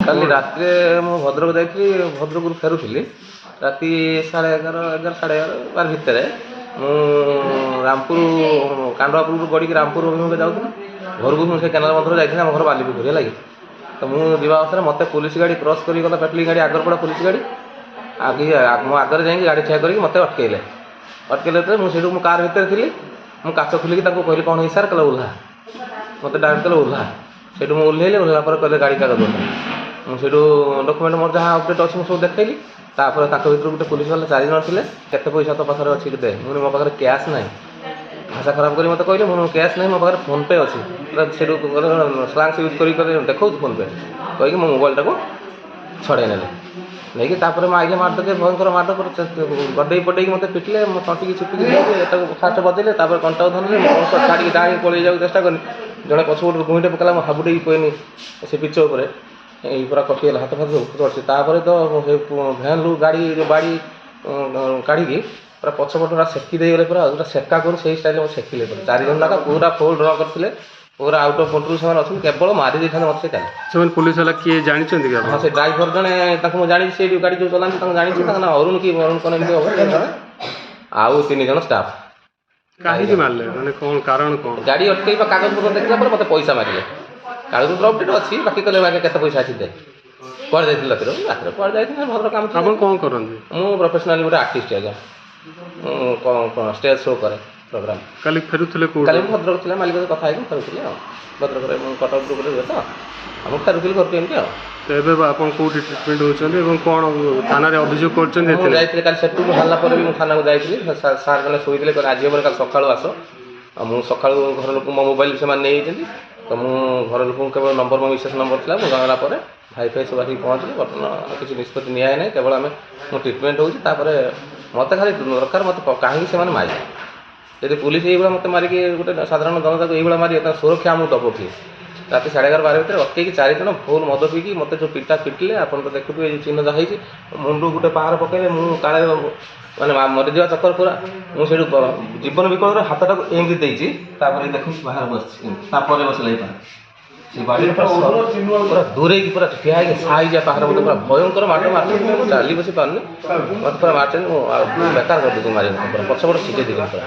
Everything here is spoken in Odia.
କାଲି ରାତିରେ ମୁଁ ଭଦ୍ରକ ଯାଇଥିଲି, ଭଦ୍ରକରୁ ଫେରୁଥିଲି ରାତି 11:30 11:30 ଭିତରେ ମୁଁ ରାମପୁର କାଣ୍ଡୁଆପୁରରୁ ଗଡ଼ିକି ରାମପୁର ଅଭିମୁଖେ ଯାଉଥିଲି। ଘରକୁ ମୁଁ ସେ କେନାଲ ମଧ୍ୟରେ ଯାଇଥିଲି, ଆମ ଘର ବାଲିପୋଖରୀ ହେଲା କି। ତ ମୁଁ ଯିବା ଅବସ୍ଥାରେ ମୋତେ ପୋଲିସ ଗାଡ଼ି କ୍ରସ୍ କରିକି ଗଲା, ପେଟ୍ରୋଲିଂ ଗାଡ଼ି ଆଗରେ ପଡ଼ା ପୋଲିସ ଗାଡ଼ି ମୋ ଆଗରେ ଯାଇକି ଗାଡ଼ି ଠିଆ କରିକି ମୋତେ ଅଟକେଇଲେ ଯେତେବେଳେ ମୁଁ ସେଇଠୁ ମୁଁ କାର୍ ଭିତରେ ଥିଲି। ମୁଁ କାଚ ଖୋଲିକି ତାଙ୍କୁ କହିଲି କ'ଣ ହେଇଛି ସାର୍, କହିଲେ ଓହ୍ଲା। ମୋତେ ଡାଇରେକ୍ଟ କହିଲେ ଓହ୍ଲା। ସେଇଠୁ ମୁଁ ଓହ୍ଲେଇଲି, ଓହ୍ଲା ପରେ କହିଲେ ଗାଡ଼ି କାଗଜ ଦରକାର। ମୁଁ ସେଇଠୁ ଡକ୍ୟୁମେଣ୍ଟ ମୋର ଯାହା ଅପଡ଼େଟ୍ ଅଛି ମୁଁ ସବୁ ଦେଖେଇଲି। ତାପରେ ତାଙ୍କ ଭିତରୁ ଗୋଟେ ପୋଲିସ ବାଲା 4 ଜଣ ଥିଲେ। କେତେ ପଇସା ତୋ ପାଖରେ ଅଛି ଦେ। ମୁଁ ମୋ ପାଖରେ କ୍ୟାସ୍ ନାହିଁ। ଭାଷା ଖରାପ କରି ମୋତେ କହିଲେ, ମୁଁ କ୍ୟାସ୍ ନାହିଁ, ମୋ ପାଖରେ ଫୋନ୍ ପେ ଅଛି। ସେଇଠୁ ସ୍ଲାଙ୍ଗ୍ସ ୟୁଜ୍ କରି ଦେଖାଉଛି ଫୋନ୍ ପେ କହିକି ମୋ ମୋବାଇଲଟାକୁ ଛଡ଼େଇ ନେଲେ। ନେଇକି ତାପରେ ମୁଁ ଆଇଲେ ମାଡ଼ ଯେ ଭୟଙ୍କର ମାଡ଼ ଗଡ଼େଇ ପଡ଼େଇକି ମୋତେ ପିଟିଲେ। ମୋ ତଣ୍ଟିକି ଚିପିକି ଦେଇକି ଏଟାକୁ ଫାଷ୍ଟ ବଜେଇଲେ, ତାପରେ କଣ୍ଟାକୁ ଧରିଲେ। ମୁଁ ଛାଡ଼ିକି ଡାହାଣିକି ପଳେଇ ଯିବାକୁ ଚେଷ୍ଟା କଲି। ଜଣେ ପଛପଟରୁ ଗୁଇଁଟେ ପକାଇଲା, ମୁଁ ହାବୁଡ଼େଇକି ପଇନି ସେ ପିଚ ଉପରେ। ଏଇ ପୁରା କଟିଗଲା, ହାତ ଫାତ ଅଛି। ତାପରେ ତ ସେ ଭ୍ୟାନ୍ରୁ ଗାଡ଼ି ବାଡ଼ି କାଢ଼ିକି ପୁରା ପଛପଟ ପୁରା ସେକି ଦେଇଗଲେ, ପୁରା ସେକା କରୁ ସେଇ ଷ୍ଟାଇଲ୍ରେ ମୋତେ ସେକିଲେ। 4 ଜଣ ଯାକ ପୁରା ଫୁଲ୍ ଡ୍ର କରିଥିଲେ, ପୁରା ଆଉଟ୍ ଅଫ୍ କଣ୍ଟ୍ରୋଲ ସେମାନେ ଅଛନ୍ତି। କେବଳ ମାରି ଦେଇଥାନ୍ତେ ମୋତେ ସେ କାଲି। ସେମାନେ ପୋଲିସ ବାଲା କିଏ ଜାଣିଛନ୍ତି କି? ହଁ, ସେ ଡ୍ରାଇଭର ଜଣେ, ତାଙ୍କୁ ମୁଁ ଜାଣିଛି, ସେଇଠି ଗାଡ଼ି ଯେଉଁ ଚଲାନ୍ତି ତାଙ୍କୁ ଜାଣିଛି। ତାଙ୍କ ନାଁ ଅରୁଣ କି ଅରୁଣ କ'ଣ ଏମିତି ହେବ ଜଣେ, ଆଉ 3 ଜଣ ଷ୍ଟାଫ୍। କାହିଁକି ମାରିଲେ, ମାନେ କ'ଣ କାରଣ କ'ଣ? ଗାଡ଼ି ଅଟକେଇବା କାଗଜପତ୍ର ଦେଖିଲା ପରେ ମୋତେ ପଇସା ମାରିଲେ। କାଗଜପତ୍ର ଅପଡ଼େଟ୍ ଅଛି, ବାକି କହିଲେ ଆଗେ କେତେ ପଇସା ଅଛି ଦେ। କୁଆଡ଼େ ଯାଇଥିଲି ରାତିରେ କୁଆଡ଼େ ଯାଇଥିଲି, ଭଦ୍ର କାମ ଥିଲା। ଆପଣ କ'ଣ କରନ୍ତି? ମୁଁ ପ୍ରଫେସନାଲି ଗୋଟେ ଆର୍ଟିଷ୍ଟ ଆଜ୍ଞା। ମୁଁ ଷ୍ଟେଜ୍ ଶୋ କରେ ପ୍ରୋଗ୍ରାମ୍। କାଲି ଫେରୁଥିଲେ କେଉଁଠୁ? କାଲି ମୁଁ ଭଦ୍ରକ ଥିଲା, ମାଲିକ କଥା ହେଇକି ଫେରୁଥିଲି ଆଉ। ଭଦ୍ରକରେ ମୁଁ କଟକ ଗ୍ରୁପରେ ରୁହେ ତ, ମୁଁ ଫେରୁଥିଲି ଘରକୁ ଏମିତି ଆଉ। ତ ଏବେ ଆପଣ କେଉଁଠି ଟ୍ରିଟମେଣ୍ଟ ହେଉଛନ୍ତି ଏବଂ କ'ଣ ଥାନାରେ ଅଭିଯୋଗ କରୁଛନ୍ତି? ମୁଁ ଯାଇଥିଲି କାଲି ସେଠୁ ମୁଁ ବାହାରିଲା ପରେ ବି ମୁଁ ଥାନାକୁ ଯାଇଥିଲି। ସାର୍ ଜଣେ ଶୋଇଥିଲେ, କହିଲେ ଆଜି ହେବନି, କାଲି ସକାଳୁ ଆସ। ଆଉ ମୁଁ ସକାଳୁ ଘର ଲୋକ ମୋ ମୋବାଇଲ ସେମାନେ ନେଇଯାଇଛନ୍ତି। ତ ମୁଁ ଘର ଲୋକଙ୍କୁ କେବଳ ନମ୍ବର, ମୋ ବିଶେଷ ନମ୍ବର ଥିଲା, ମୁଁ ଜଣାଇଲା ପରେ ଭାଇ ଫାଇ ସବୁ ଆସିକି ପହଞ୍ଚିଲେ। ବର୍ତ୍ତମାନ କିଛି ନିଷ୍ପତ୍ତି ନିଆ ନାହିଁ, କେବଳ ମୁଁ ଟ୍ରିଟମେଣ୍ଟ ହେଉଛି। ତାପରେ ମୋତେ ଖାଲି ଦରକାର, ମୋତେ କାହିଁକି ସେମାନେ ମାରିଲେ। ଯଦି ପୁଲିସ ଏଇଭଳିଆ ମୋତେ ମାରିକି ଗୋଟେ ସାଧାରଣ ଜନତାକୁ ଏଇଭଳିଆ ମାରିବେ, ତାଙ୍କ ସୁରକ୍ଷା ଆମକୁ ଦେବ କିଏ? ରାତି 11:30 12 ଭିତରେ ଅଟକେଇକି 4 ଜଣ ଫୁଲ୍ ମଦ ପିଇକି ମୋତେ ଯେଉଁ ପିଟିଲେ, ଆପଣ ତ ଦେଖୁଥିବେ ଏଇ ଚିହ୍ନ ଯାହା ହେଇଛି। ମୁଣ୍ଡକୁ ଗୋଟେ ପାହାର ପକେଇଲେ, ମୁଁ କାଳେ ମାନେ ମରିଯିବା ଚକ୍କର ପୁରା। ମୁଁ ସେଇଠୁ ଜୀବନ ବିକଳରେ ହାତଟାକୁ ଏମିତି ଦେଇଛି। ତାପରେ ଦେଖୁଛି ବାହାରେ ବସିଛି, ତାପରେ ବସିଲା ଏଇ ସେ ବାଡ଼ିରେ ପୁରା ଦୂରେଇକି ପୁରା ଠିଆ ହେଇକି ସାଇଜା ପାହାଡ଼ ମୋତେ ପୁରା ଭୟଙ୍କର ମାଡ଼ ମାରୁଛନ୍ତି। ମୁଁ ଚାଲି ବସି ପାରୁନି, ମୋତେ ପୁରା ମାରୁଛନ୍ତି। ମୁଁ ବେକାର କରିଦେଉଛି ମାରିକି, ପୁରା ପଛପଟ ଶିଖେଇ ଦେଇଛନ୍ତି ପୁରା।